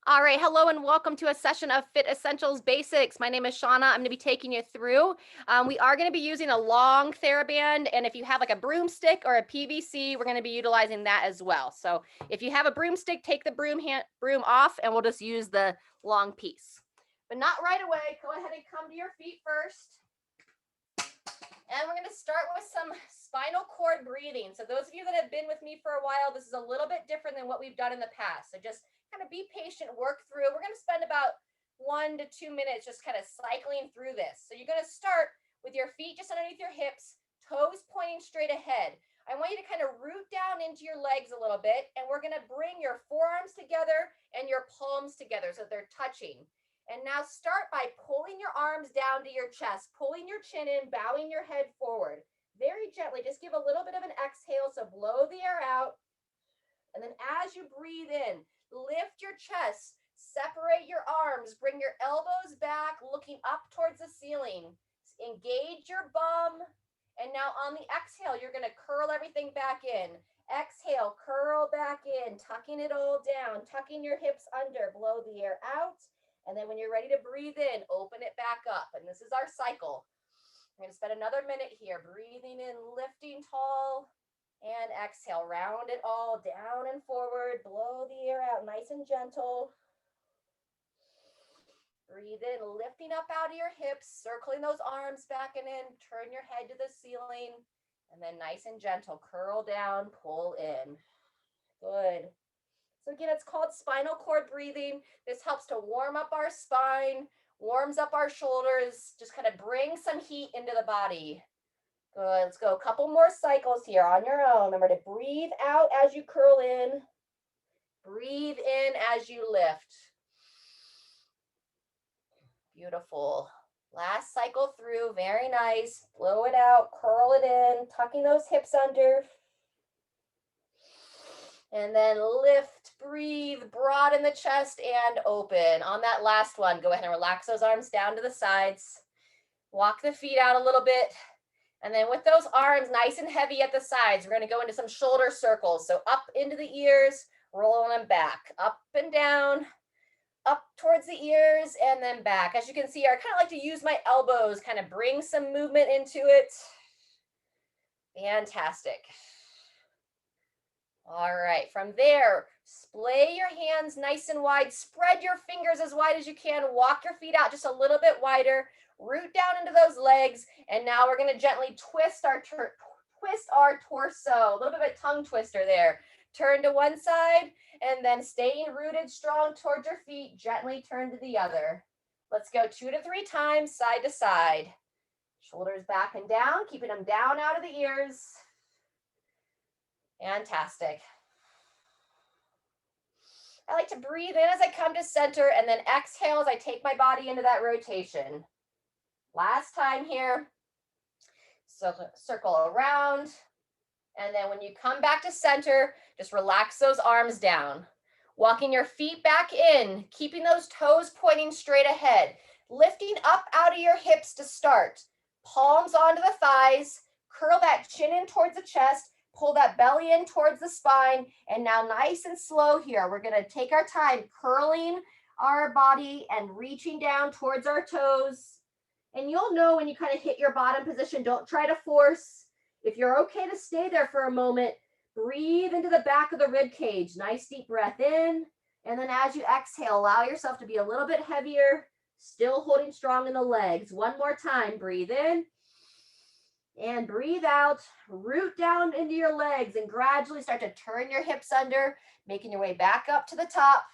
All right, hello and welcome to a session of Fit Essentials Basics. My name is Shauna. I'm going to be taking you through. We are going to be using a long TheraBand, and if you have like a broomstick or a PVC, we're going to be utilizing that as well. So if you have a broomstick, take the broom off, and we'll just use the long piece. But not right away. Go ahead and come to your feet first. And we're going to start with some spinal cord breathing. So those of you that have been with me for a while, this is a little bit different than what we've done in the past. So just kind of be patient, work through. We're going to spend about 1 to 2 minutes just kind of cycling through this. So you're going to start with your feet just underneath your hips, toes pointing straight ahead. I want you to kind of root down into your legs a little bit, and we're going to bring your forearms together and your palms together so they're touching. And now start by pulling your arms down to your chest, pulling your chin in, bowing your head forward. Very gently, just give a little bit of an exhale, so blow the air out. And then as you breathe in, lift your chest, separate your arms, bring your elbows back, looking up towards the ceiling. Engage your bum. And now on the exhale, you're going to curl everything back in. Exhale, curl back in, tucking it all down, tucking your hips under, blow the air out. And then when you're ready to breathe in, open it back up. And this is our cycle. We're going to spend another minute here, breathing in, lifting tall, and exhale. Round it all down and forward. Blow the air out, nice and gentle. Breathe in, lifting up out of your hips, circling those arms back and in. Turn your head to the ceiling. And then nice and gentle, curl down, pull in. Good. So again, it's called spinal cord breathing. This helps to warm up our spine, warms up our shoulders, just kind of bring some heat into the body. Good, let's go a couple more cycles here on your own. Remember to breathe out as you curl in. Breathe in as you lift. Beautiful. Last cycle through, very nice. Blow it out, curl it in, tucking those hips under. And then lift, breathe, broaden the chest and open. On that last one, go ahead and relax those arms down to the sides. Walk the feet out a little bit. And then with those arms nice and heavy at the sides, we're going to go into some shoulder circles. So up into the ears, rolling them back, up and down, up towards the ears, and then back. As you can see, I kind of like to use my elbows, kind of bring some movement into it. Fantastic. All right, from there, splay your hands nice and wide, spread your fingers as wide as you can, walk your feet out just a little bit wider, root down into those legs, and now we're gonna gently twist our torso, a little bit of a tongue twister there. Turn to one side, and then staying rooted strong towards your feet, gently turn to the other. Let's go 2 to 3 times, side to side. Shoulders back and down, keeping them down out of the ears. Fantastic. I like to breathe in as I come to center and then exhale as I take my body into that rotation. Last time here. So circle around. And then when you come back to center, just relax those arms down. Walking your feet back in, keeping those toes pointing straight ahead. Lifting up out of your hips to start. Palms onto the thighs. Curl that chin in towards the chest. Pull that belly in towards the spine. And now nice and slow here. We're going to take our time curling our body and reaching down towards our toes. And you'll know when you kind of hit your bottom position. Don't try to force. If you're okay to stay there for a moment, breathe into the back of the rib cage. Nice deep breath in. And then as you exhale, allow yourself to be a little bit heavier, still holding strong in the legs. One more time. Breathe in. And breathe out, root down into your legs and gradually start to turn your hips under, making your way back up to the top.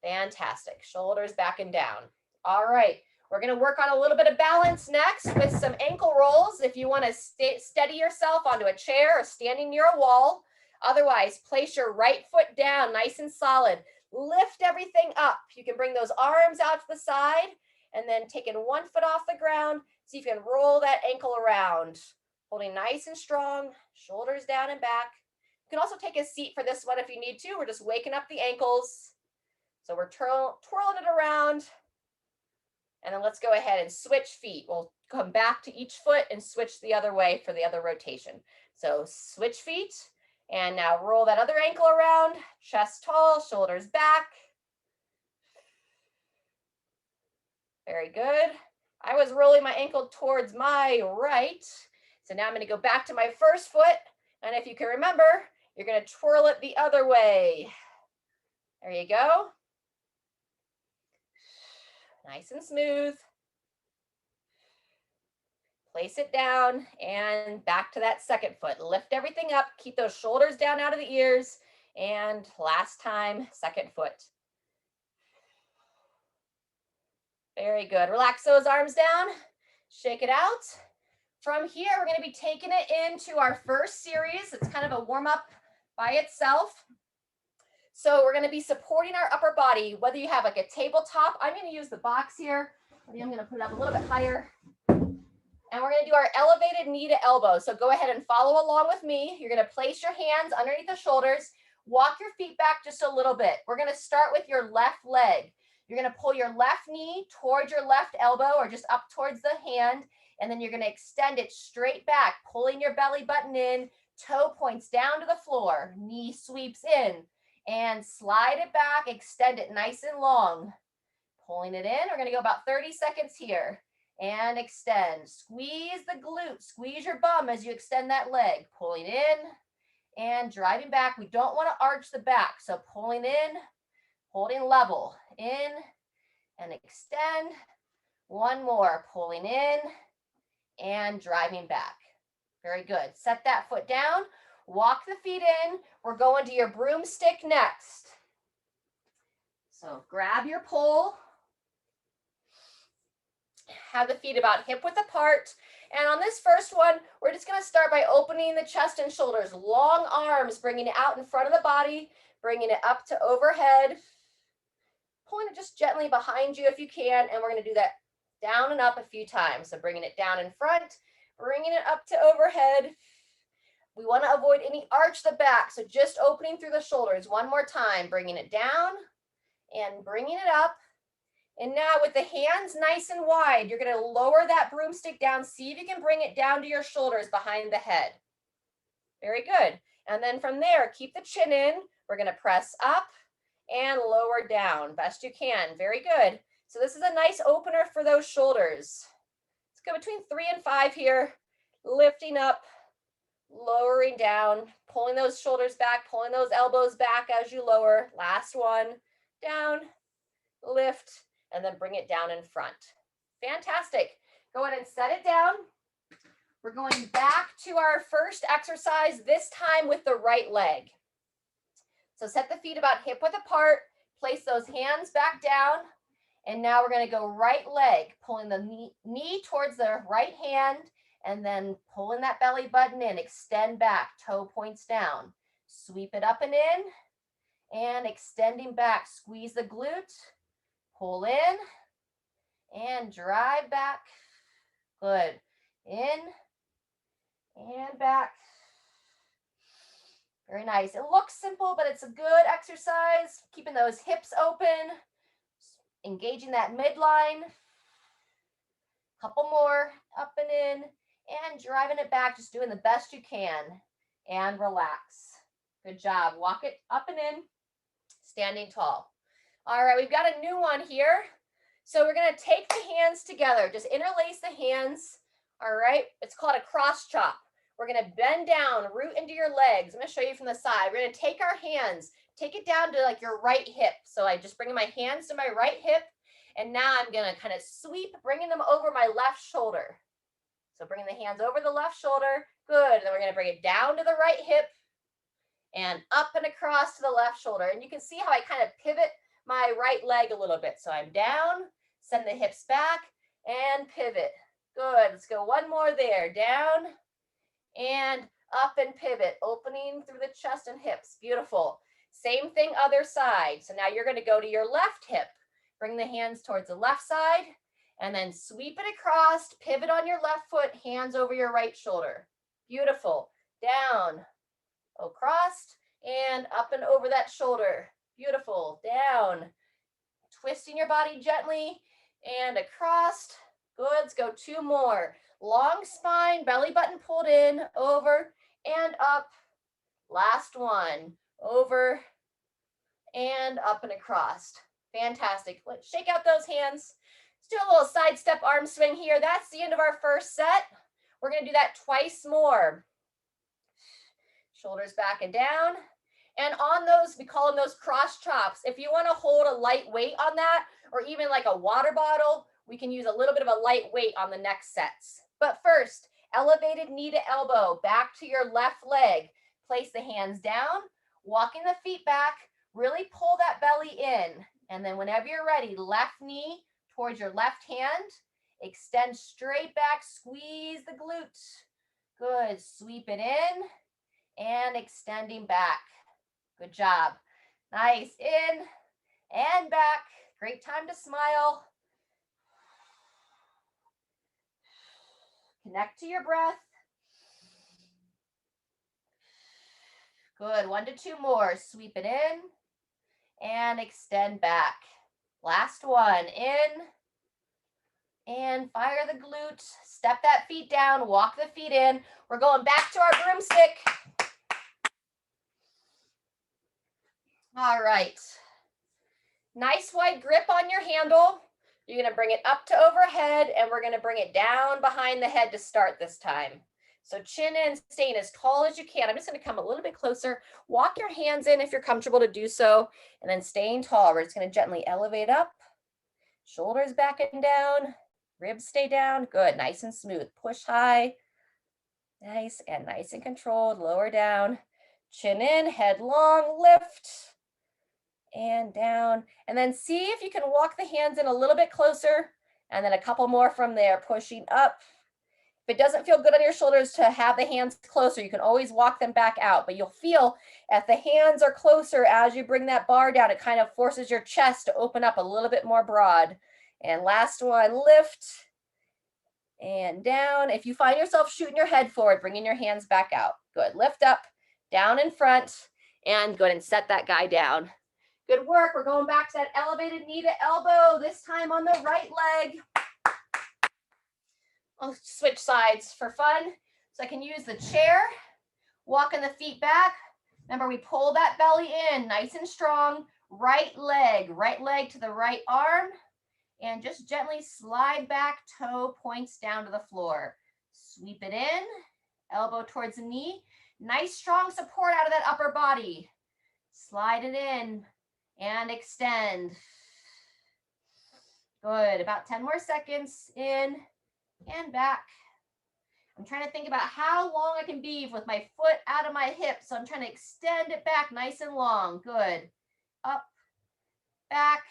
Fantastic. Shoulders back and down. All right. We're going to work on a little bit of balance next with some ankle rolls. If you want to steady yourself onto a chair or standing near a wall. Otherwise, place your right foot down nice and solid. Lift everything up. You can bring those arms out to the side and then taking one foot off the ground. So you can roll that ankle around, holding nice and strong, shoulders down and back. You can also take a seat for this one if you need to. We're just waking up the ankles. So we're twirling it around. And then let's go ahead and switch feet. We'll come back to each foot and switch the other way for the other rotation. So switch feet. And now roll that other ankle around, chest tall, shoulders back. Very good. I was rolling my ankle towards my right. So now I'm going to go back to my first foot. And if you can remember, you're going to twirl it the other way. There you go. Nice and smooth. Place it down and back to that second foot. Lift everything up. Keep those shoulders down out of the ears. And last time, second foot. Very good. Relax those arms down. Shake it out. From here, we're going to be taking it into our first series. It's kind of a warm-up by itself. So we're going to be supporting our upper body, whether you have like a tabletop. I'm going to use the box here. I'm going to put it up a little bit higher. And we're going to do our elevated knee to elbow. So go ahead and follow along with me. You're going to place your hands underneath the shoulders. Walk your feet back just a little bit. We're going to start with your left leg. You're going to pull your left knee towards your left elbow or just up towards the hand. And then you're going to extend it straight back, pulling your belly button in, toe points down to the floor, knee sweeps in, and slide it back, extend it nice and long. Pulling it in, we're going to go about 30 seconds here. And extend. Squeeze the glute. Squeeze your bum as you extend that leg. Pulling in and driving back. We don't want to arch the back. So pulling in, holding level. In and extend. One more. Pulling in and driving back. Very good. Set that foot down. Walk the feet in. We're going to your broomstick next. So grab your pole. Have the feet about hip width apart. And on this first one, we're just going to start by opening the chest and shoulders. Long arms, bringing it out in front of the body, bringing it up to overhead. Pulling it just gently behind you if you can. And we're going to do that down and up a few times. So bringing it down in front, bringing it up to overhead. We want to avoid any arch the back. So just opening through the shoulders. One more time, bringing it down and bringing it up. And now with the hands nice and wide, you're going to lower that broomstick down. See if you can bring it down to your shoulders behind the head. Very good. And then from there, keep the chin in. We're going to press up and lower down best you can. Very good. So this is a nice opener for those shoulders. Let's go between 3 and 5 here. Lifting up, lowering down, pulling those shoulders back, pulling those elbows back as you lower. Last one. Down, lift, and then bring it down in front. Fantastic. Go ahead and set it down. We're going back to our first exercise, this time with the right leg. So set the feet about hip width apart, place those hands back down, and now we're going to go right leg, pulling the knee towards the right hand, and then pulling that belly button in, extend back, toe points down, sweep it up and in, and extending back, squeeze the glute, pull in and drive back. Good. In and back. Very nice. It looks simple, but it's a good exercise. Keeping those hips open, engaging that midline. Couple more, up and in, and driving it back, just doing the best you can. And relax. Good job. Walk it up and in, standing tall. All right, we've got a new one here. So we're going to take the hands together. Just interlace the hands. All right, it's called a cross chop. We're going to bend down, root into your legs. I'm going to show you from the side. We're going to take our hands, take it down to like your right hip. So I just bring my hands to my right hip. And now I'm going to kind of sweep, bringing them over my left shoulder. So bringing the hands over the left shoulder. Good. And then we're going to bring it down to the right hip and up and across to the left shoulder. And you can see how I kind of pivot my right leg a little bit. So I'm down, send the hips back and pivot. Good. Let's go one more there. Down and up and pivot, opening through the chest and hips. Beautiful. Same thing other side. So now you're going to go to your left hip. Bring the hands towards the left side and then sweep it across, pivot on your left foot, hands over your right shoulder. Beautiful. Down, across, and up and over that shoulder. Beautiful. Down, twisting your body gently and across. Good. Let's go 2 more. Long spine, belly button pulled in, over and up. Last one. Over and up and across. Fantastic. Let's shake out those hands. Let's do a little side step arm swing here. That's the end of our first set. We're going to do that twice more. Shoulders back and down. And on those, we call them those cross chops. If you want to hold a light weight on that, or even like a water bottle, we can use a little bit of a light weight on the next sets. But first, elevated knee to elbow, back to your left leg. Place the hands down, walking the feet back, really pull that belly in. And then whenever you're ready, left knee towards your left hand, extend straight back, squeeze the glute. Good, sweep it in and extending back. Good job. Nice, in and back. Great time to smile. Connect to your breath. Good, 1 to 2 more. Sweep it in and extend back. Last one, in and fire the glute. Step that feet down, walk the feet in. We're going back to our broomstick. All right. Nice wide grip on your handle. You're going to bring it up to overhead, and we're going to bring it down behind the head to start this time. So chin in, staying as tall as you can. I'm just going to come a little bit closer. Walk your hands in if you're comfortable to do so, and then staying tall. We're just going to gently elevate up. Shoulders back and down. Ribs stay down. Good. Nice and smooth. Push high. Nice and controlled. Lower down. Chin in, head long, lift. And down. And then see if you can walk the hands in a little bit closer. And then a couple more from there, pushing up. If it doesn't feel good on your shoulders to have the hands closer, you can always walk them back out. But you'll feel if the hands are closer as you bring that bar down, it kind of forces your chest to open up a little bit more broad. And last one, lift. And down. If you find yourself shooting your head forward, bringing your hands back out. Good. Lift up, down in front, and go ahead and set that guy down. Good work. We're going back to that elevated knee to elbow, this time on the right leg. I'll switch sides for fun. So I can use the chair, walking the feet back. Remember, we pull that belly in nice and strong. Right leg to the right arm. And just gently slide back, toe points down to the floor. Sweep it in, elbow towards the knee. Nice strong support out of that upper body. Slide it in and extend. Good, about 10 more seconds, in and back. I'm trying to think about how long I can be with my foot out of my hip. So I'm trying to extend it back nice and long. Good, up, back.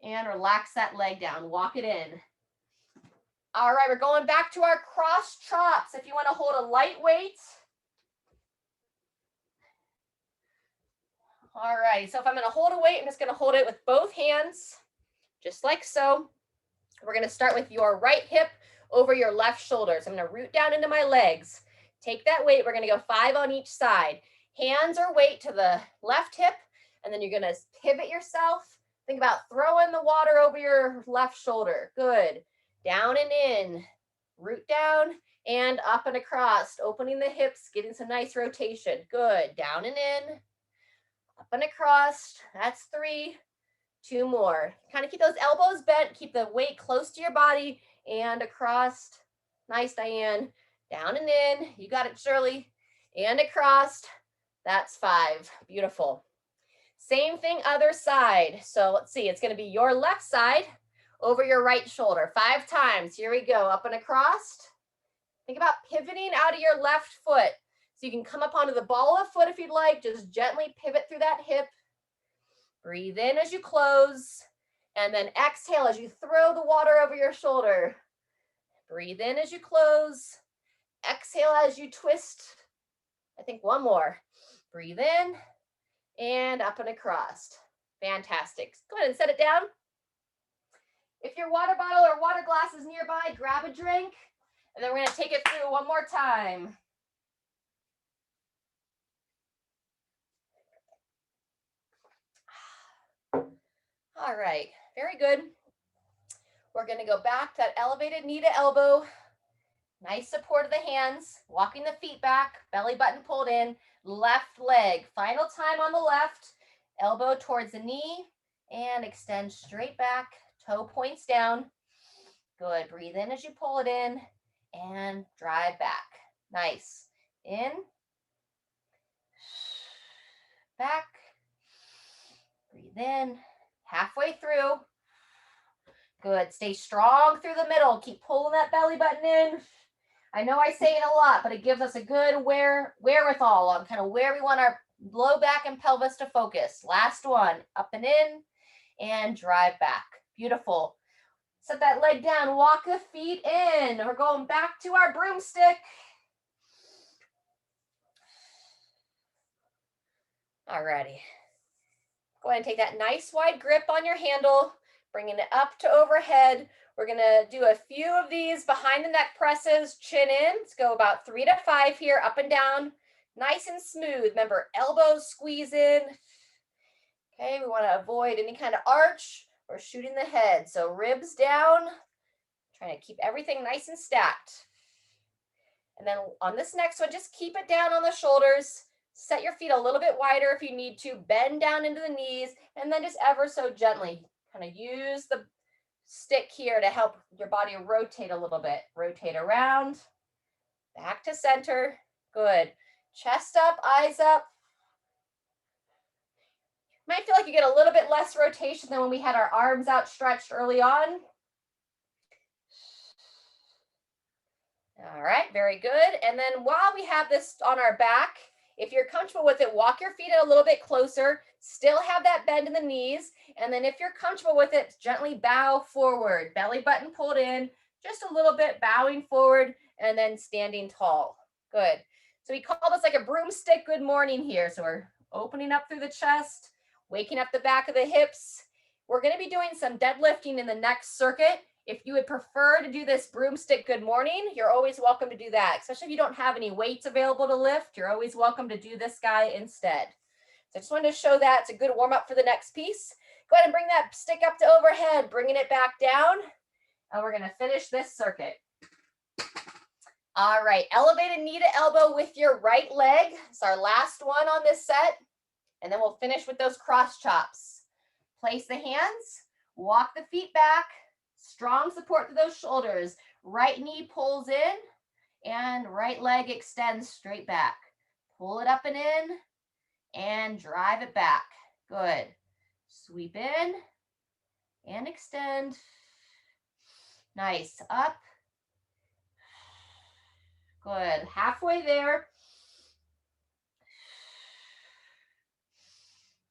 And relax that leg down, walk it in. All right, we're going back to our cross chops. If you want to hold a light weight. All right, so if I'm going to hold a weight, I'm just going to hold it with both hands, just like so. We're going to start with your right hip over your left shoulder. So I'm going to root down into my legs. Take that weight. We're going to go 5 on each side. Hands or weight to the left hip, and then you're going to pivot yourself. Think about throwing the water over your left shoulder. Good. Down and in. Root down and up and across. Opening the hips, getting some nice rotation. Good. Down and in. Up and across. That's 3. 2 more. Kind of keep those elbows bent. Keep the weight close to your body and across. Nice, Diane. Down and in. You got it, Shirley. And across. That's 5. Beautiful. Same thing, other side. So let's see, it's going to be your left side over your right shoulder. 5 times. Here we go. Up and across. Think about pivoting out of your left foot. So you can come up onto the ball of the foot if you'd like. Just gently pivot through that hip. Breathe in as you close. And then exhale as you throw the water over your shoulder. Breathe in as you close. Exhale as you twist. I think one more. Breathe in. And up and across. Fantastic. Go ahead and set it down. If your water bottle or water glass is nearby, grab a drink. And then we're going to take it through one more time. All right. Very good. We're going to go back to that elevated knee to elbow. Nice support of the hands. Walking the feet back. Belly button pulled in. Left leg, final time on the left, elbow towards the knee, and extend straight back, toe points down. Good. Breathe in as you pull it in and drive back. Nice. In, back. Breathe in, halfway through. Good. Stay strong through the middle. Keep pulling that belly button in. I know I say it a lot, but it gives us a good wherewithal on kind of where we want our low back and pelvis to focus. Last one. Up and in and drive back. Beautiful. Set that leg down. Walk the feet in. We're going back to our broomstick. Alrighty. Go ahead and take that nice wide grip on your handle, bringing it up to overhead. We're gonna do a few of these behind the neck presses, chin in. Let's go about 3 to 5 here, up and down, nice and smooth. Remember, elbows squeeze in. Okay, we wanna avoid any kind of arch or shooting the head. So ribs down, trying to keep everything nice and stacked. And then on this next one, just keep it down on the shoulders. Set your feet a little bit wider if you need to. Bend down into the knees, and then just ever so gently kind of use the stick here to help your body rotate a little bit. Rotate around, back to center. Good. Chest up, eyes up. Might feel like you get a little bit less rotation than when we had our arms outstretched early on. All right, very good. And then while we have this on our back, if you're comfortable with it, walk your feet a little bit closer, still have that bend in the knees. And then if you're comfortable with it, gently bow forward, belly button pulled in, just a little bit bowing forward and then standing tall. Good. So we call this like a broomstick good morning here. So we're opening up through the chest, waking up the back of the hips. We're going to be doing some deadlifting in the next circuit. If you would prefer to do this broomstick good morning, you're always welcome to do that. Especially if you don't have any weights available to lift, you're always welcome to do this guy instead. So I just wanted to show that. It's a good warm up for the next piece. Go ahead and bring that stick up to overhead, bringing it back down. And we're going to finish this circuit. All right, elevated knee to elbow with your right leg. It's our last one on this set. And then we'll finish with those cross chops. Place the hands, walk the feet back. Strong support to those shoulders. Right knee pulls in and right leg extends straight back. Pull it up and in and drive it back. Good. Sweep in and extend. Nice. Up. Good. Halfway there.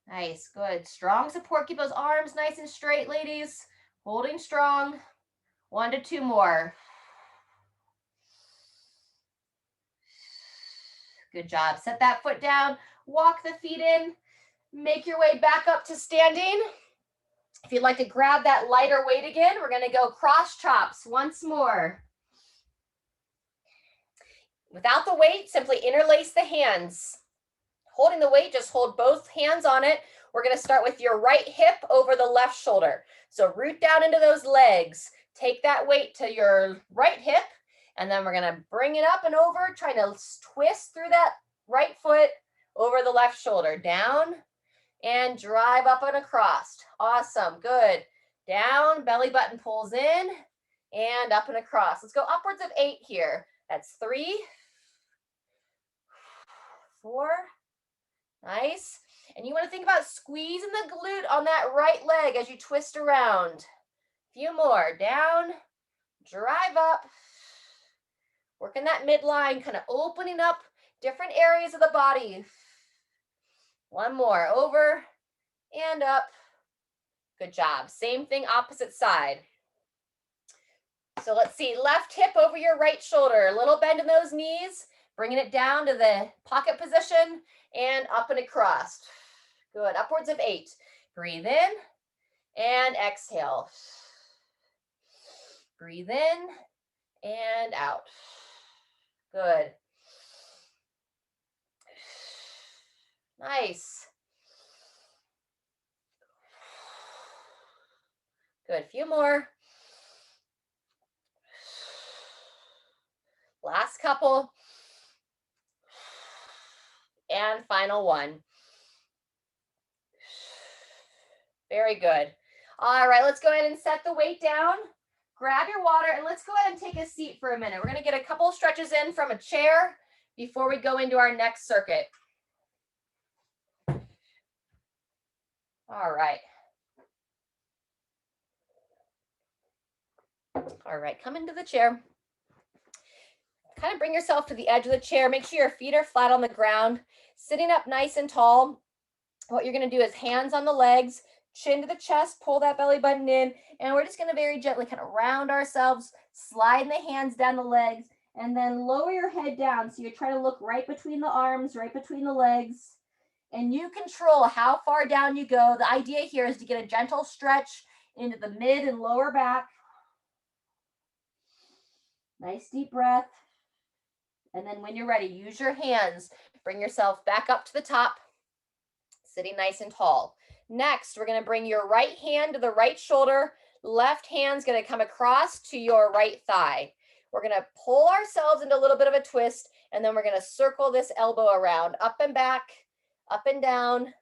Nice. Good. Strong support. Keep those arms nice and straight, ladies. Holding strong. 1 to 2 more. Good job. Set that foot down. Walk the feet in. Make your way back up to standing. If you'd like to grab that lighter weight again, we're going to go cross chops once more. Without the weight, simply interlace the hands. Holding the weight, just hold both hands on it. We're going to start with your right hip over the left shoulder. So root down into those legs. Take that weight to your right hip, and then we're going to bring it up and over, trying to twist through that right foot over the left shoulder. Down and drive up and across. Awesome. Good. Down, belly button pulls in and up and across. Let's go upwards of 8 here. That's 3, 4. Nice. And you want to think about squeezing the glute on that right leg as you twist around. A few more. Down, drive up. Working that midline, kind of opening up different areas of the body. 1 more. Over and up. Good job. Same thing, opposite side. So let's see. Left hip over your right shoulder. A little bend in those knees. Bringing it down to the pocket position and up and across. Good. Upwards of 8. Breathe in and exhale. Breathe in and out. Good. Nice. Good. Few more. Last couple. And final one. Very good. All right, let's go ahead and set the weight down. grab your water, and let's go ahead and take a seat for a minute. We're going to get a couple stretches in from a chair before we go into our next circuit. All right. All right, come into the chair. Kind of bring yourself to the edge of the chair. Make sure your feet are flat on the ground, sitting up nice and tall. What you're going to do is hands on the legs, chin to the chest, pull that belly button in, and we're just going to very gently kind of round ourselves, sliding the hands down the legs, and then lower your head down. So you're trying to look right between the arms, right between the legs, and you control how far down you go. The idea here is to get a gentle stretch into the mid and lower back. Nice deep breath. And then when you're ready, use your hands. Bring yourself back up to the top, sitting nice and tall. Next, we're going to bring your right hand to the right shoulder. Left hand's going to come across to your right thigh. We're going to pull ourselves into a little bit of a twist, and then we're going to circle this elbow around, up and back, up and down.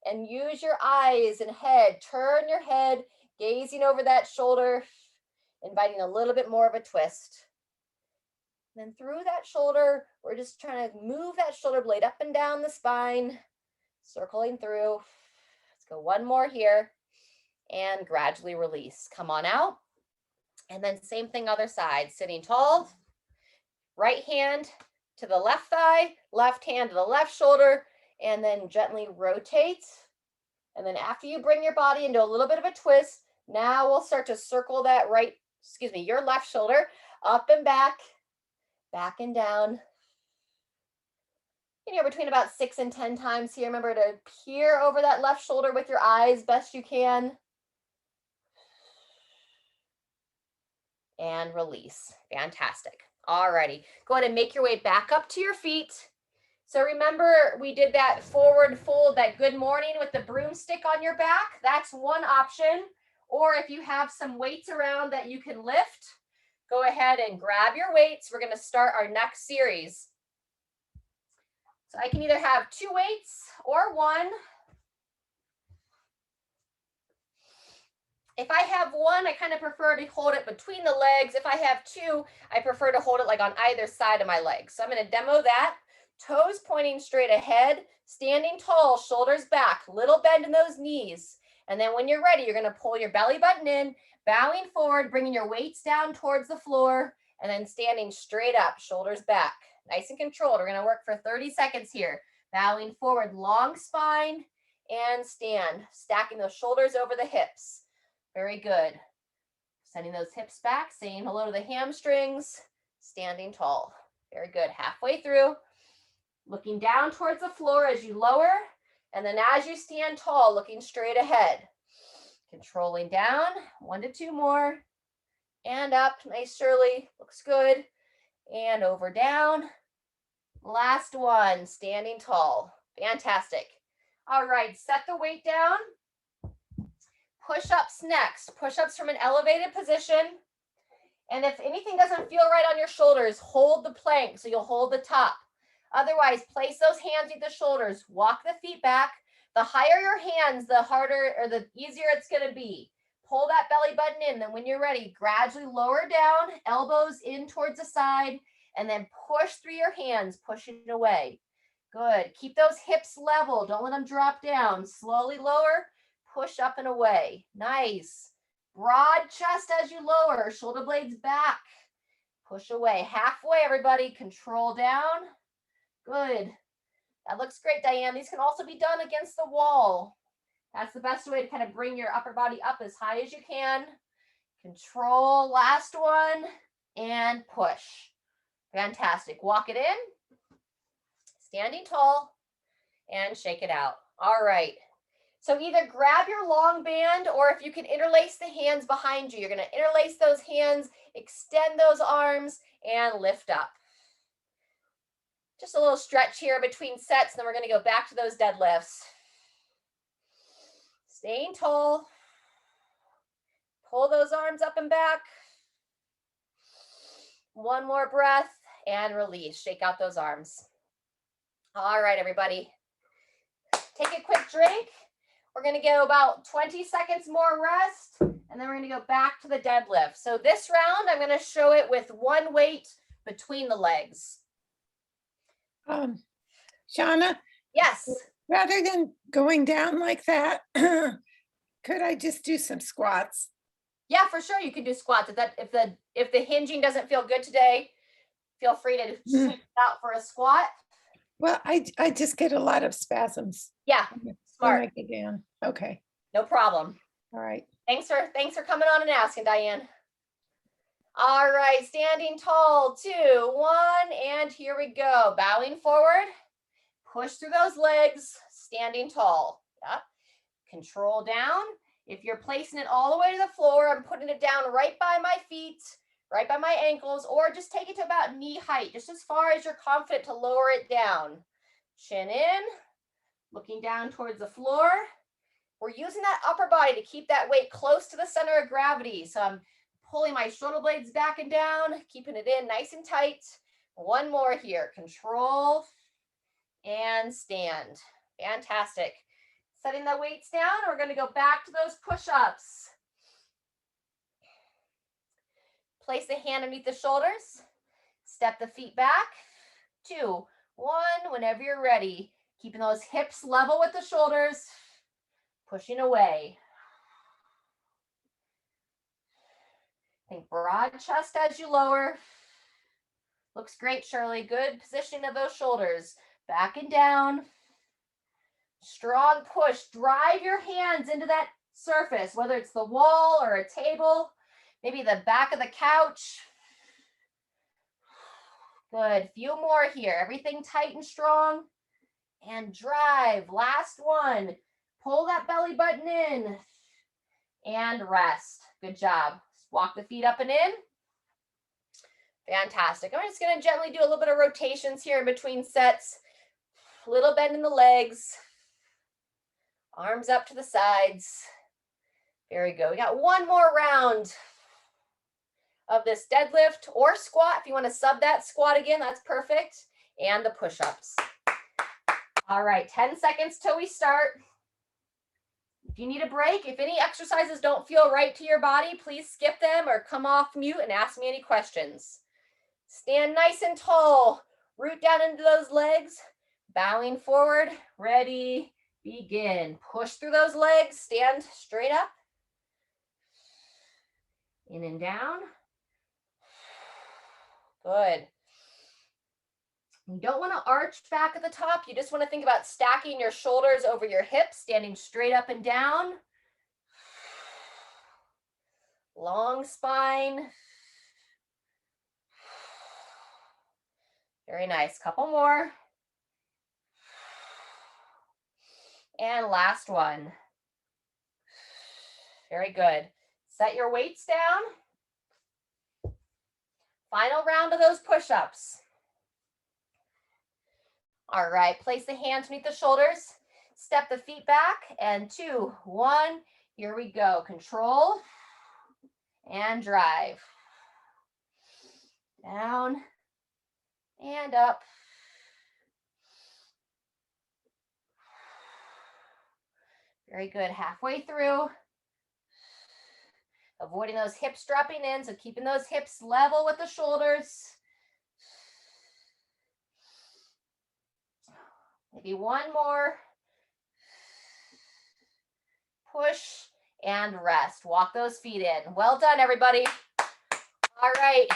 And use your eyes and head. Turn your head, gazing over that shoulder, inviting a little bit more of a twist. Then through that shoulder, we're just trying to move that shoulder blade up and down the spine, circling through. Let's go one more here and gradually release. Come on out. And then same thing, other side, sitting tall, right hand to the left thigh, left hand to the left shoulder, and then gently rotate. And then after you bring your body into a little bit of a twist, now we'll start to circle that your left shoulder up and back and down. And you're between about 6 and 10 times here. Remember to peer over that left shoulder with your eyes best you can. And release. Fantastic. All righty. Go ahead and make your way back up to your feet. So remember, we did that forward fold, that good morning with the broomstick on your back. That's one option. Or if you have some weights around that you can lift, go ahead and grab your weights. We're going to start our next series. So I can either have 2 weights or 1. If I have 1, I kind of prefer to hold it between the legs. If I have 2, I prefer to hold it like on either side of my legs. So I'm going to demo that. Toes pointing straight ahead, standing tall, shoulders back, little bend in those knees. And then when you're ready, you're going to pull your belly button in, bowing forward, bringing your weights down towards the floor, and then standing straight up, shoulders back. Nice and controlled. We're going to work for 30 seconds here. Bowing forward, long spine, and stand. Stacking those shoulders over the hips. Very good. Sending those hips back, saying hello to the hamstrings, standing tall. Very good. Halfway through. Looking down towards the floor as you lower, and then as you stand tall, looking straight ahead. Controlling down, 1 to 2 more, and up, nice surely, looks good, and over down. Last one, standing tall. Fantastic. All right, set the weight down. Push-ups next. Push-ups from an elevated position. And if anything doesn't feel right on your shoulders, hold the plank so you'll hold the top. Otherwise, place those hands at the shoulders. Walk the feet back. The higher your hands, the harder or the easier it's going to be. Pull that belly button in. Then when you're ready, gradually lower down, elbows in towards the side, and then push through your hands, pushing away. Good. Keep those hips level. Don't let them drop down. Slowly lower, push up and away. Nice. Broad chest as you lower, shoulder blades back. Push away. Halfway, everybody. Control down. Good. That looks great, Diane. These can also be done against the wall. That's the best way to kind of bring your upper body up as high as you can. Control, last one, and push. Fantastic. Walk it in, standing tall, and shake it out. All right. So either grab your long band, or if you can interlace the hands behind you, you're going to interlace those hands, extend those arms, and lift up. Just a little stretch here between sets, and then we're going to go back to those deadlifts. Staying tall. Pull those arms up and back. One more breath and release. Shake out those arms. All right, everybody. Take a quick drink. We're going to go about 20 seconds more rest. And then we're going to go back to the deadlift. So this round, I'm going to show it with one weight between the legs. Shauna, Yes. rather than going down like that, could I just do some squats? Yeah, for sure. You can do squats. If the hinging doesn't feel good today, feel free to switch out for a squat. Well, I just get a lot of spasms. Yeah, smart. When I get down. Okay. No problem. All right. Thanks for coming on and asking, Diane. All right, standing tall, 2, 1, and here we go. Bowing forward, push through those legs, standing tall. Yep. Control down. If you're placing it all the way to the floor, I'm putting it down right by my feet, right by my ankles, or just take it to about knee height, just as far as you're confident to lower it down. Chin in, looking down towards the floor. We're using that upper body to keep that weight close to the center of gravity. So I'm pulling my shoulder blades back and down, keeping it in nice and tight. One more here. Control and stand. Fantastic. Setting the weights down, we're going to go back to those push-ups. Place the hand underneath the shoulders. Step the feet back. 2, 1, whenever you're ready. Keeping those hips level with the shoulders. Pushing away. Think broad chest as you lower. Looks great, Shirley. Good positioning of those shoulders. Back and down. Strong push. Drive your hands into that surface, whether it's the wall or a table, maybe the back of the couch. Good. Few more here. Everything tight and strong. And drive. Last one. Pull that belly button in. And rest. Good job. Walk the feet up and in. Fantastic. I'm just going to gently do a little bit of rotations here in between sets. A little bend in the legs. Arms up to the sides. Very good. We got one more round of this deadlift or squat. If you want to sub that squat again, that's perfect. And the push-ups. All right, 10 seconds till we start. If you need a break, if any exercises don't feel right to your body, please skip them or come off mute and ask me any questions. Stand nice and tall. Root down into those legs. Bowing forward. Ready. Begin. Push through those legs. Stand straight up. In and down. Good. You don't want to arch back at the top. You just want to think about stacking your shoulders over your hips, standing straight up and down. Long spine. Very nice. Couple more. And last one. Very good. Set your weights down. Final round of those push-ups. All right, place the hands beneath the shoulders. Step the feet back, and 2, 1, here we go. Control and drive. Down and up. Very good. Halfway through. Avoiding those hips dropping in, so keeping those hips level with the shoulders. Maybe one more. Push and rest. Walk those feet in. Well done, everybody. All right.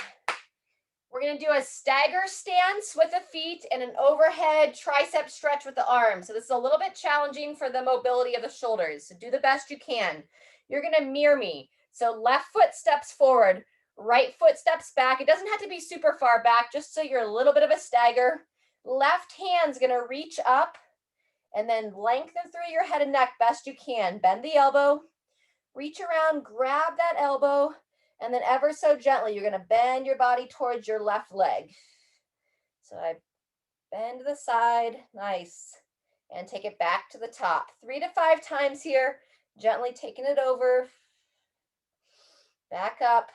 We're going to do a stagger stance with the feet and an overhead tricep stretch with the arms. So this is a little bit challenging for the mobility of the shoulders. So do the best you can. You're going to mirror me. So left foot steps forward, right foot steps back. It doesn't have to be super far back, just so you're a little bit of a stagger. Left hand's going to reach up and then lengthen through your head and neck best you can. Bend the elbow, reach around, grab that elbow, and then ever so gently, you're going to bend your body towards your left leg. So I bend to the side, nice, and take it back to the top. 3 to 5 times here, gently taking it over. Back up.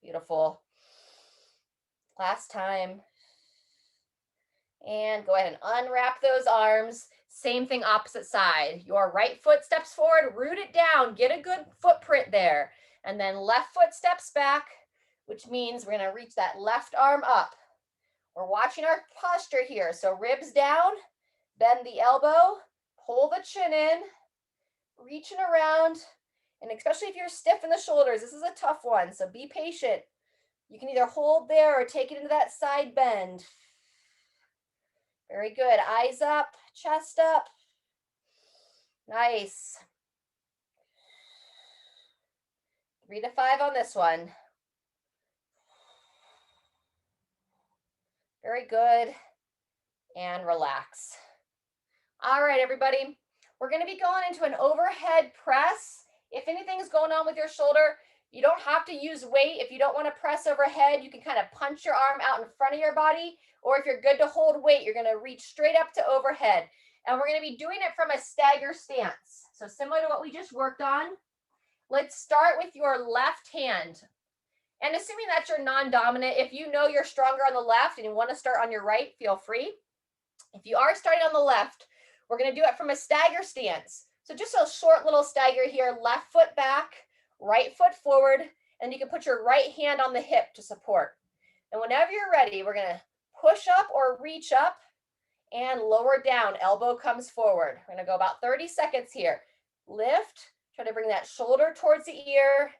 Beautiful. Last time. And go ahead and unwrap those arms. Same thing, opposite side. Your right foot steps forward, root it down, get a good footprint there. And then left foot steps back, which means we're gonna reach that left arm up. We're watching our posture here. So ribs down, bend the elbow, pull the chin in, reaching around. And especially if you're stiff in the shoulders, this is a tough one. So be patient. You can either hold there or take it into that side bend. Very good. Eyes up, chest up. Nice. 3 to 5 on this one. Very good. And relax. All right, everybody. We're going to be going into an overhead press. If anything's going on with your shoulder, you don't have to use weight. If you don't want to press overhead, you can kind of punch your arm out in front of your body. Or if you're good to hold weight, you're going to reach straight up to overhead. And we're going to be doing it from a stagger stance. So similar to what we just worked on. Let's start with your left hand. And assuming that's your non-dominant, if you know you're stronger on the left and you want to start on your right, feel free. If you are starting on the left, we're going to do it from a stagger stance. So just a short little stagger here, left foot back, right foot forward, and you can put your right hand on the hip to support. And whenever you're ready, we're going to push up or reach up and lower down. Elbow comes forward. We're going to go about 30 seconds here. Lift, try to bring that shoulder towards the ear,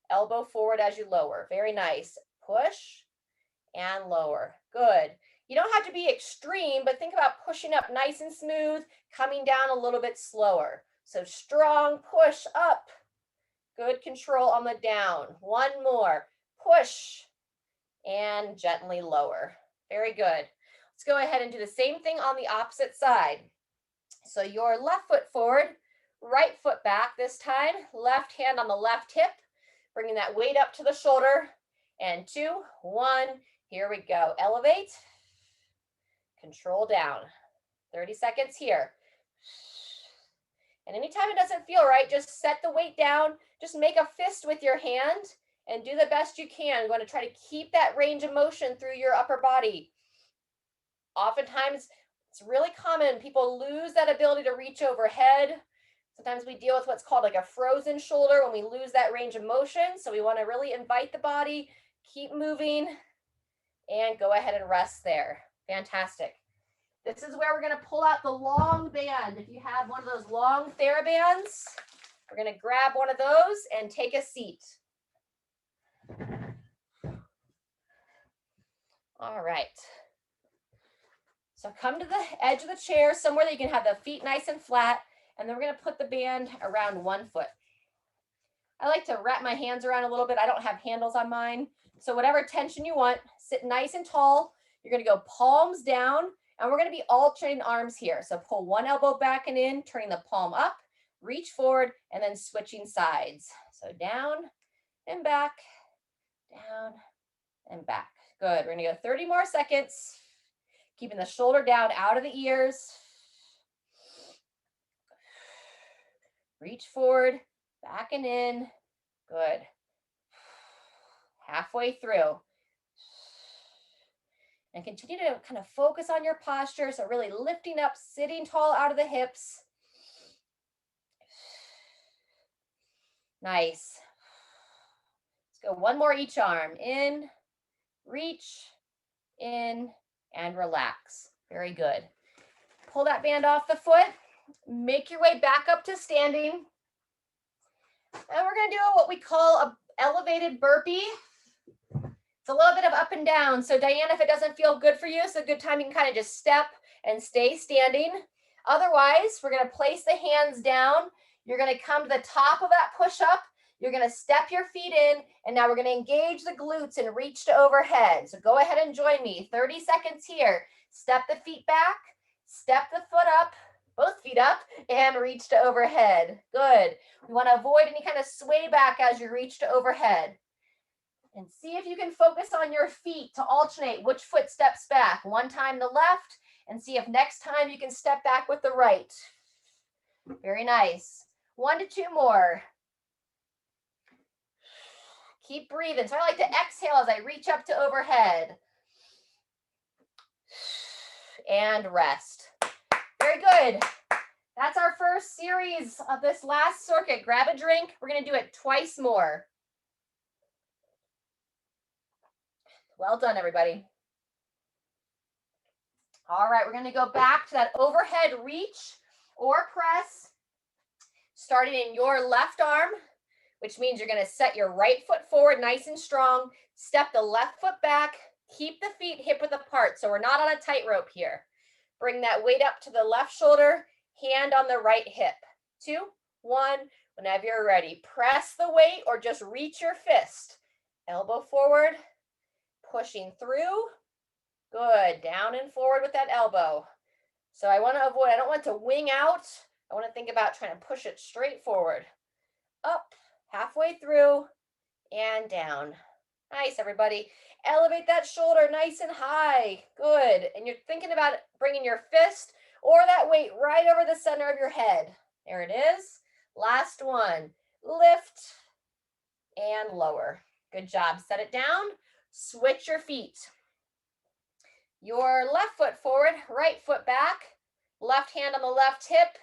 elbow forward as you lower. Very nice. Push and lower. Good. You don't have to be extreme, but think about pushing up nice and smooth, coming down a little bit slower. So strong push up. Good control on the down. One more. Push and gently lower. Very good. Let's go ahead and do the same thing on the opposite side. So your left foot forward, right foot back this time, left hand on the left hip, bringing that weight up to the shoulder. And 2, 1, here we go. Elevate, control down. 30 seconds here. And anytime it doesn't feel right, just set the weight down. Just make a fist with your hand and do the best you can. You're going to try to keep that range of motion through your upper body. Oftentimes, it's really common. People lose that ability to reach overhead. Sometimes we deal with what's called like a frozen shoulder when we lose that range of motion. So we want to really invite the body, keep moving, and go ahead and rest there. Fantastic. This is where we're going to pull out the long band. If you have one of those long TheraBands, we're going to grab one of those and take a seat. All right. So come to the edge of the chair, somewhere that you can have the feet nice and flat, and then we're going to put the band around one foot. I like to wrap my hands around a little bit. I don't have handles on mine. So whatever tension you want, sit nice and tall. You're going to go palms down, and we're going to be alternating arms here. So pull one elbow back and in, turning the palm up, reach forward, and then switching sides. So down and back, down and back. Good. We're going to go 30 more seconds. Keeping the shoulder down out of the ears. Reach forward, back and in. Good. Halfway through. And continue to kind of focus on your posture. So really lifting up, sitting tall out of the hips. Nice. Let's go one more each arm. In, reach, in, and relax. Very good. Pull that band off the foot. Make your way back up to standing. And we're going to do what we call an elevated burpee. It's a little bit of up and down. So Diana, if it doesn't feel good for you, it's a good time you can kind of just step and stay standing. Otherwise, we're going to place the hands down. You're going to come to the top of that push-up. You're going to step your feet in, and now we're going to engage the glutes and reach to overhead. So go ahead and join me. 30 seconds here. Step the feet back, step the foot up, both feet up, and reach to overhead. Good. We want to avoid any kind of sway back as you reach to overhead. And see if you can focus on your feet to alternate which foot steps back. One time the left, and see if next time you can step back with the right. Very nice. 1 to 2 more. Keep breathing. So I like to exhale as I reach up to overhead. And rest. Very good. That's our first series of this last circuit. Grab a drink. We're going to do it twice more. Well done, everybody. All right, we're going to go back to that overhead reach or press, starting in your left arm, which means you're going to set your right foot forward nice and strong, step the left foot back, keep the feet hip width apart so we're not on a tightrope here. Bring that weight up to the left shoulder, hand on the right hip. 2, 1, whenever you're ready. Press the weight or just reach your fist. Elbow forward, pushing through. Good, down and forward with that elbow. So I want to avoid, I don't want to wing out. I want to think about trying to push it straight forward. Up, halfway through, and down. Nice, everybody. Elevate that shoulder nice and high. Good. And you're thinking about bringing your fist or that weight right over the center of your head. There it is. Last one. Lift and lower. Good job. Set it down. Switch your feet. Your left foot forward, right foot back. Left hand on the left hip.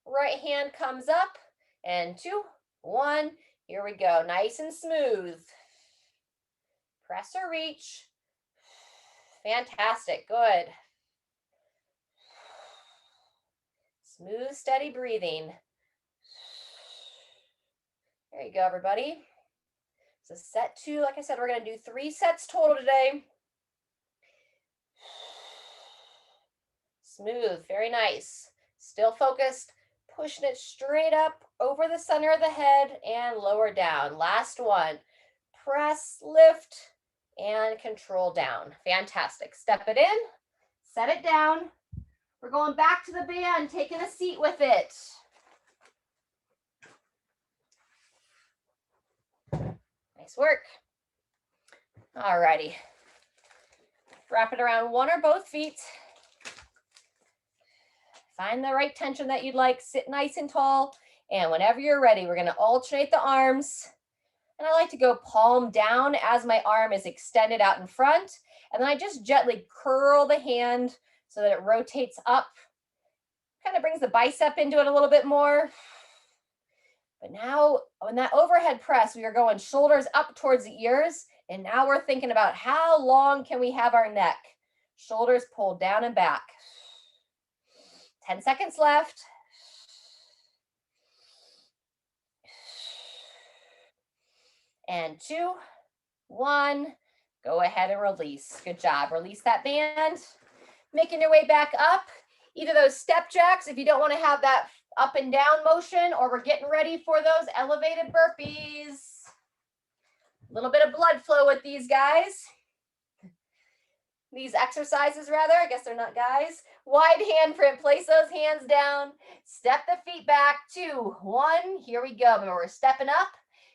Right hand comes up. And 2, 1. Here we go. Nice and smooth. Press or reach. Fantastic. Good. Smooth, steady breathing. There you go, everybody. So set 2, like I said, we're going to do 3 sets total today. Smooth, very nice. Still focused, pushing it straight up over the center of the head and lower down. Last one. Press, lift, and control down. Fantastic. Step it in, set it down. We're going back to the band, taking a seat with it. Nice work. All righty. Wrap it around one or both feet. Find the right tension that you'd like. Sit nice and tall. And whenever you're ready, we're going to alternate the arms. And I like to go palm down as my arm is extended out in front. And then I just gently curl the hand so that it rotates up. Kind of brings the bicep into it a little bit more. But now on that overhead press, we are going shoulders up towards the ears. And now we're thinking about how long can we have our neck? Shoulders pulled down and back. 10 seconds left. And 2, 1, go ahead and release. Good job. Release that band. Making your way back up. Either those step jacks if you don't want to have that up and down motion, or we're getting ready for those elevated burpees. A little bit of blood flow with these guys. These exercises rather, I guess they're not guys. Wide hand print, place those hands down. Step the feet back. 2, 1, here we go. Remember, we're stepping up.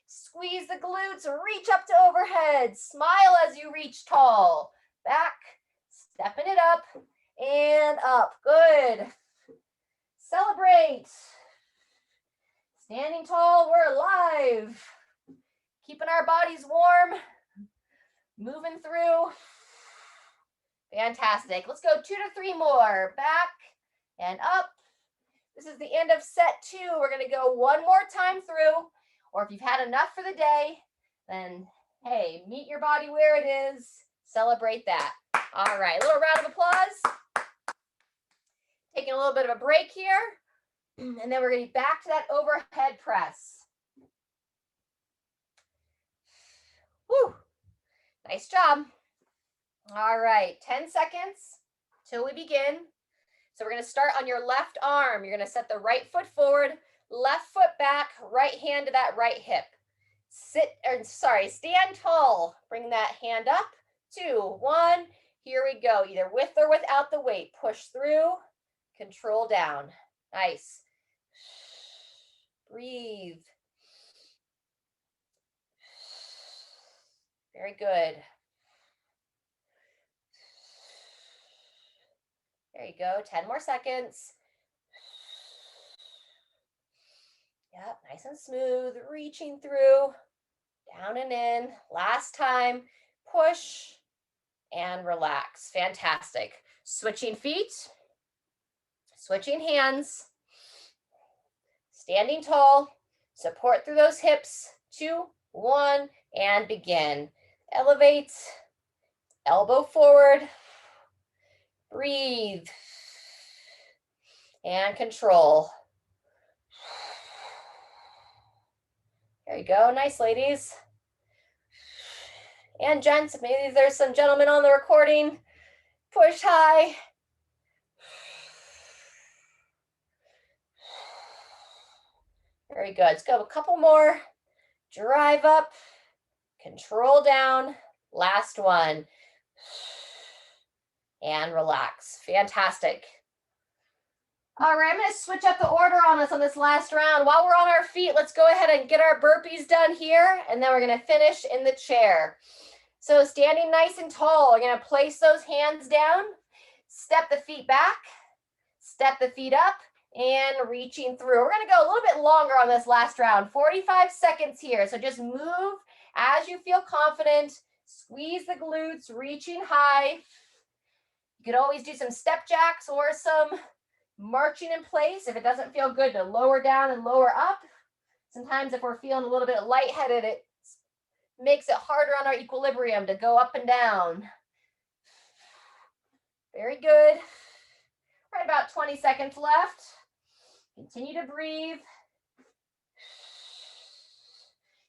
Squeeze the glutes, reach up to overhead. Smile as you reach tall. Back, stepping it up and up. Good. Celebrate. Standing tall, we're alive. Keeping our bodies warm. Moving through. Fantastic. Let's go 2 to 3 more. Back and up. This is the end of set 2. We're going to go one more time through. Or if you've had enough for the day, then, hey, meet your body where it is. Celebrate that. All right, a little round of applause. Taking a little bit of a break here. And then we're going to be back to that overhead press. Woo! Nice job. All right, 10 seconds till we begin. So we're going to start on your left arm. You're going to set the right foot forward, left foot back, right hand to that right hip. Stand tall. Bring that hand up. 2, 1. Here we go. Either with or without the weight. Push through, control down. Nice. Breathe. Very good. There you go. 10 more seconds. Yep, nice and smooth. Reaching through, down and in. Last time. Push and relax. Fantastic. Switching feet. Switching hands. Standing tall, support through those hips. 2, 1, and begin. Elevate, elbow forward, breathe, and control. There you go, nice ladies. And gents, maybe there's some gentlemen on the recording. Push high. Very good. Let's go a couple more. Drive up, control down. Last one. And relax. Fantastic. All right, I'm going to switch up the order on us on this last round. While we're on our feet, let's go ahead and get our burpees done here, and then we're going to finish in the chair. So standing nice and tall, we're going to place those hands down, step the feet back, step the feet up, and reaching through. We're going to go a little bit longer on this last round, 45 seconds here. So just move as you feel confident. Squeeze the glutes, reaching high. You could always do some step jacks or some marching in place if it doesn't feel good to lower down and lower up. Sometimes if we're feeling a little bit lightheaded, it makes it harder on our equilibrium to go up and down. Very good. Right, about 20 seconds left. Continue to breathe.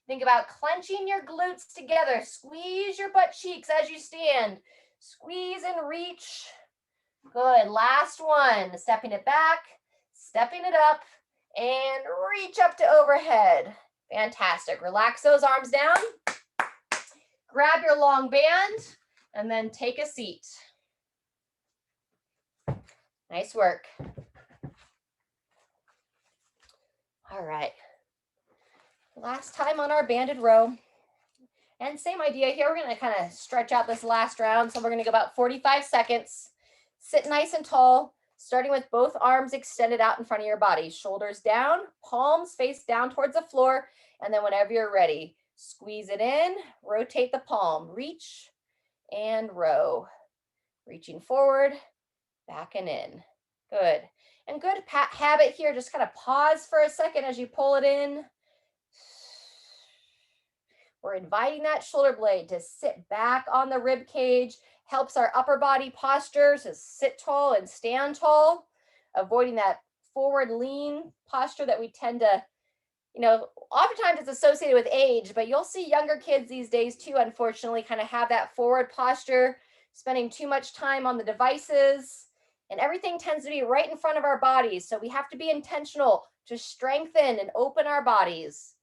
Think about clenching your glutes together. Squeeze your butt cheeks as you stand. Squeeze and reach. Good. Last one. Stepping it back, stepping it up, and reach up to overhead. Fantastic. Relax those arms down. Grab your long band, and then take a seat. Nice work. All right. Last time on our banded row. And same idea here. We're going to kind of stretch out this last round. So we're going to go about 45 seconds. Sit nice and tall, starting with both arms extended out in front of your body. Shoulders down, palms face down towards the floor. And then whenever you're ready, squeeze it in, rotate the palm, reach and row. Reaching forward, back and in. Good. And good habit here, just kind of pause for a second as you pull it in. We're inviting that shoulder blade to sit back on the rib cage, helps our upper body posture to sit tall and stand tall, avoiding that forward lean posture that we tend to, oftentimes it's associated with age, but you'll see younger kids these days too, unfortunately, kind of have that forward posture, spending too much time on the devices, and everything tends to be right in front of our bodies. So we have to be intentional to strengthen and open our bodies.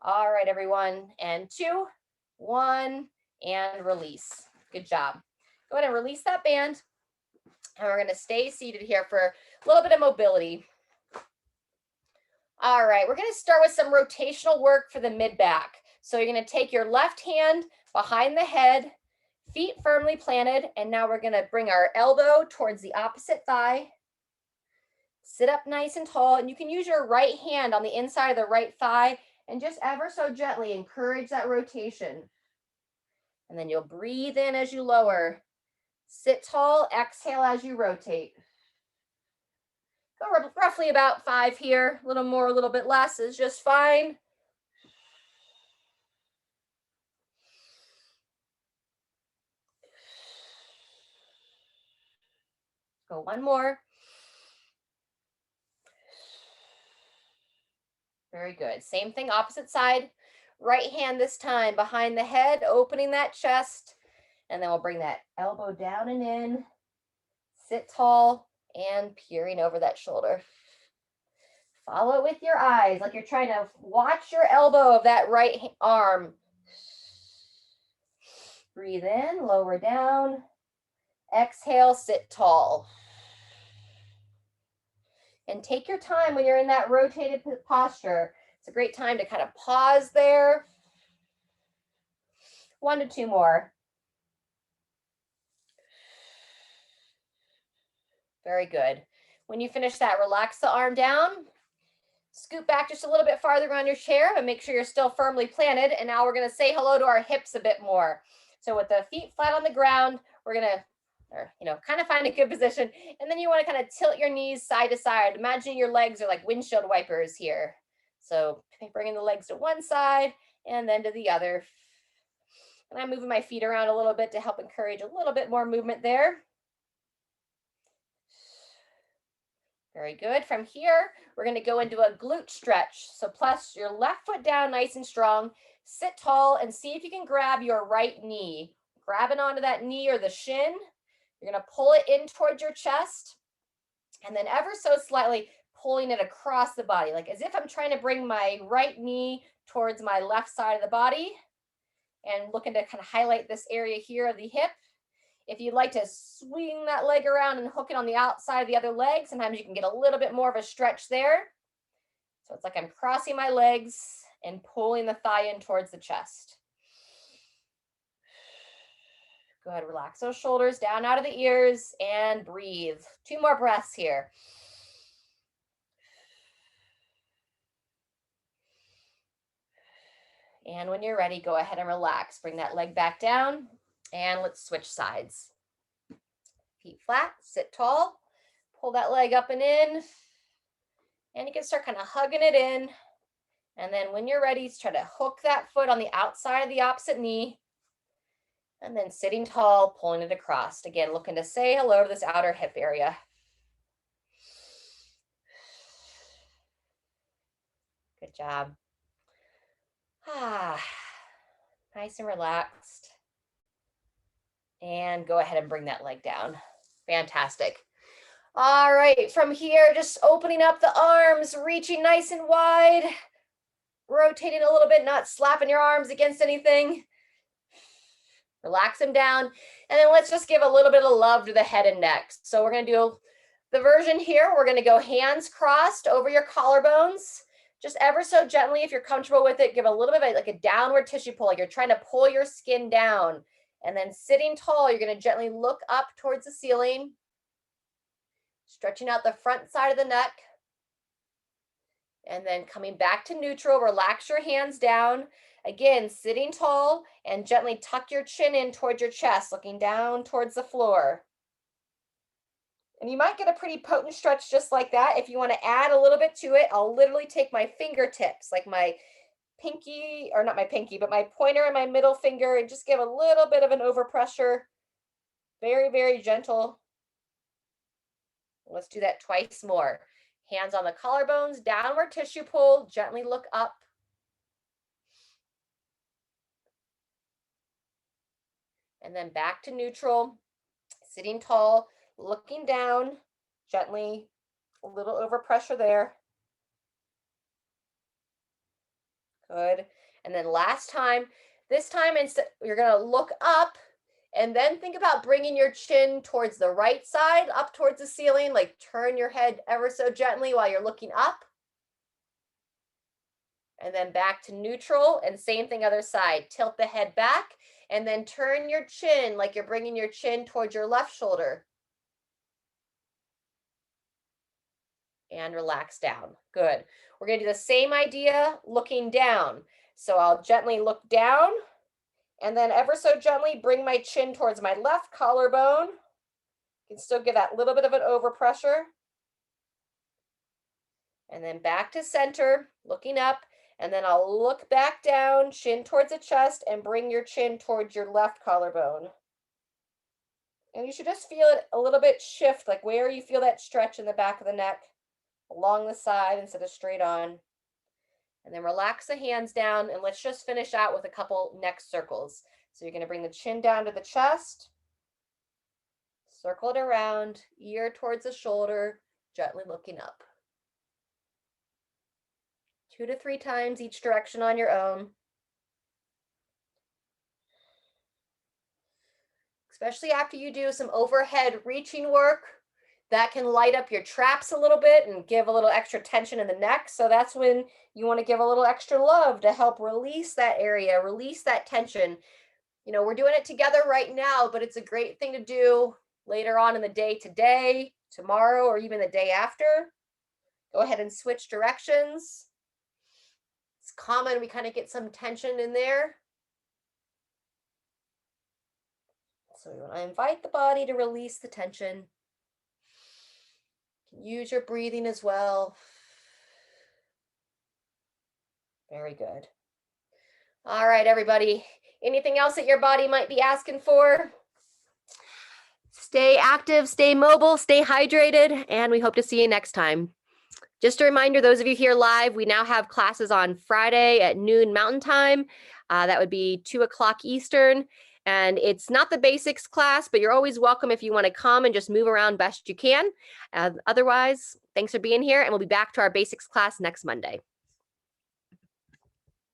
All right, everyone. And 2, 1, and release. Good job. Go ahead and release that band. And we're going to stay seated here for a little bit of mobility. All right, we're going to start with some rotational work for the mid-back. So you're going to take your left hand behind the head, feet firmly planted, and now we're going to bring our elbow towards the opposite thigh. Sit up nice and tall, and you can use your right hand on the inside of the right thigh and just ever so gently encourage that rotation. And then you'll breathe in as you lower. Sit tall, exhale as you rotate. Go roughly about 5 here. A little more, a little bit less is just fine. Go one more. Very good. Same thing, opposite side. Right hand this time behind the head, opening that chest. And then we'll bring that elbow down and in. Sit tall and peering over that shoulder. Follow it with your eyes, like you're trying to watch your elbow of that right arm. Breathe in, lower down. Exhale, sit tall. And take your time when you're in that rotated posture. It's a great time to kind of pause there. 1 to 2 more. Very good. When you finish that, relax the arm down. Scoot back just a little bit farther on your chair, but make sure you're still firmly planted. And now we're going to say hello to our hips a bit more. So with the feet flat on the ground, we're going to kind of find a good position. And then you want to kind of tilt your knees side to side. Imagine your legs are like windshield wipers here. So bringing the legs to one side and then to the other. And I'm moving my feet around a little bit to help encourage a little bit more movement there. Very good. From here, we're going to go into a glute stretch. So plus your left foot down nice and strong. Sit tall and see if you can grab your right knee. Grabbing onto that knee or the shin. You're going to pull it in towards your chest. And then ever so slightly pulling it across the body, like as if I'm trying to bring my right knee towards my left side of the body. And looking to kind of highlight this area here of the hip. If you'd like to swing that leg around and hook it on the outside of the other leg, sometimes you can get a little bit more of a stretch there. So it's like I'm crossing my legs and pulling the thigh in towards the chest. Go ahead, relax those shoulders down out of the ears and breathe. 2 more breaths here. And when you're ready, go ahead and relax. Bring that leg back down and let's switch sides. Feet flat, sit tall, pull that leg up and in, and you can start kind of hugging it in. And then when you're ready, try to hook that foot on the outside of the opposite knee, and then sitting tall, pulling it across. Again, looking to say hello to this outer hip area. Good job. Nice and relaxed. And go ahead and bring that leg down. Fantastic. All right, from here, just opening up the arms, reaching nice and wide, rotating a little bit, not slapping your arms against anything. Relax them down. And then let's just give a little bit of love to the head and neck. So we're going to do the version here. We're going to go hands crossed over your collarbones. Just ever so gently, if you're comfortable with it, give a little bit of like a downward tissue pull, like you're trying to pull your skin down. And then sitting tall, you're going to gently look up towards the ceiling, stretching out the front side of the neck. And then coming back to neutral, relax your hands down. Again, sitting tall and gently tuck your chin in towards your chest, looking down towards the floor. And you might get a pretty potent stretch just like that. If you want to add a little bit to it, I'll literally take my fingertips, like my pinky, or not my pinky, but my pointer and my middle finger, and just give a little bit of an overpressure. Very, very gentle. Let's do that twice more. Hands on the collarbones, downward tissue pull, gently look up. And then back to neutral, sitting tall, looking down, gently, a little overpressure there. Good. And then last time, this time you're going to look up and then think about bringing your chin towards the right side, up towards the ceiling, like turn your head ever so gently while you're looking up. And then back to neutral, and same thing other side. Tilt the head back and then turn your chin like you're bringing your chin towards your left shoulder. And relax down. Good. We're going to do the same idea looking down. So I'll gently look down and then ever so gently bring my chin towards my left collarbone. You can still give that little bit of an overpressure. And then back to center, looking up, and then I'll look back down, chin towards the chest, and bring your chin towards your left collarbone. And you should just feel it a little bit shift, like where you feel that stretch in the back of the neck, along the side instead of straight on. And then relax the hands down, and let's just finish out with a couple neck circles. So you're going to bring the chin down to the chest, circle it around, ear towards the shoulder, gently looking up. 2 to 3 times each direction on your own. Especially after you do some overhead reaching work, that can light up your traps a little bit and give a little extra tension in the neck. So that's when you want to give a little extra love to help release that area, release that tension. You know, we're doing it together right now, but it's a great thing to do later on in the day, today, tomorrow, or even the day after. Go ahead and switch directions. It's common, we kind of get some tension in there. So we want to invite the body to release the tension. You can use your breathing as well. Very good. All right, everybody. Anything else that your body might be asking for? Stay active, stay mobile, stay hydrated, and we hope to see you next time. Just a reminder, those of you here live, we now have classes on Friday at noon Mountain Time. That would be 2 o'clock Eastern. And it's not the basics class, but you're always welcome if you want to come and just move around best you can. Otherwise, thanks for being here, and we'll be back to our basics class next Monday.